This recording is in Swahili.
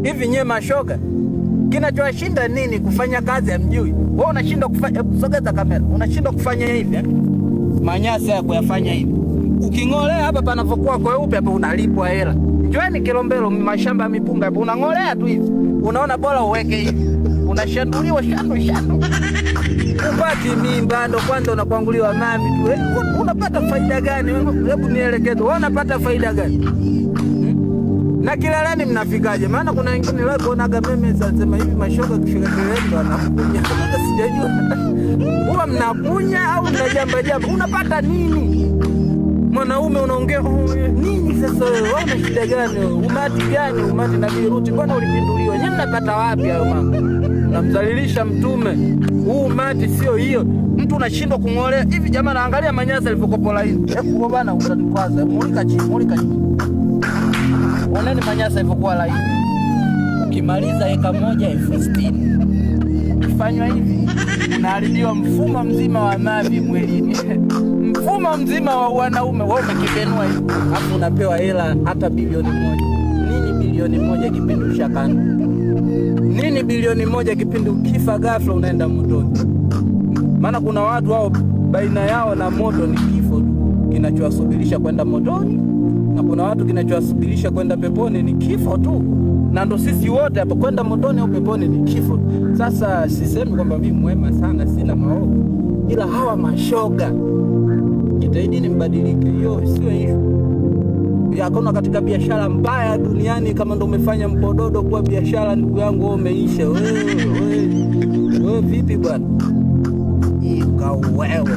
Hivi nyewe mashoga, kinachowashinda nini kufanya kazi hamjui? Wewe unashindwa kufanya, sogeza kamera. Unashindwa kufanya hivi manyasa ya kuyafanya hivi. Uking'olea hapa panapokuwa kweupe hapa unalipwa hela. Njoeni Kilombero mashamba ya mipunga hapa unang'olea tu hivi. Unaona bora uweke hivi. Unashanduliwa shandu. Upati mimba ndo kwanza unakwanguliwa mavi tu. Unapata faida gani? Hebu nielekeze. Wewe unapata faida gani? Na kileleni mnafikaje? Maana kuna wengine leo kuonaga meme sema hivi mashoga kufika kileleni ndo anakunya. Sasa sijajua. Huwa mnakunya au mnajamba? Unapata nini? Mwanaume unaongea nini sasa wewe? Wewe una shida gani? Umati gani? Umati na viruti. Mbona ulipinduliwa? Nyinyi mnapata wapi hayo mambo? Namdhalilisha mtume. Huu umati sio hiyo. Mtu unashindwa kung'olea. Hivi jamaa naangalia manyasa yalipokopola hivi. Hebu bwana unatukwaza. Mulika chini. Oneni manyasa yalipokuwa laini. Ukimaliza eka moja 60,000. Ukifanywa hivi unaharibiwa mfumo mzima wa mavi mwilini. Mfumo mzima wa wanaume wewe umekibenua hivi. Hapo unapewa hela hata bilioni 1. Nini bilioni 1 kipindi ushakana? Nini bilioni 1 kipindi ukifa ghafla unaenda motoni? Maana kuna watu wao baina yao na moto ni kifo tu kinachowasubirisha kwenda motoni, na kuna watu kinachowasubirisha kwenda peponi ni kifo tu. Na ndo sisi wote hapa kwenda motoni au peponi ni kifo. Sasa sisemi kwamba mimi mwema sana sina maovu, ila hawa mashoga jitahidini mbadilike. Hiyo sio issue. Hakuna katika biashara mbaya duniani kama ndo umefanya mpododo kuwa biashara. Ndugu yangu wewe umeisha. Wewe vipi bwana? Wewe.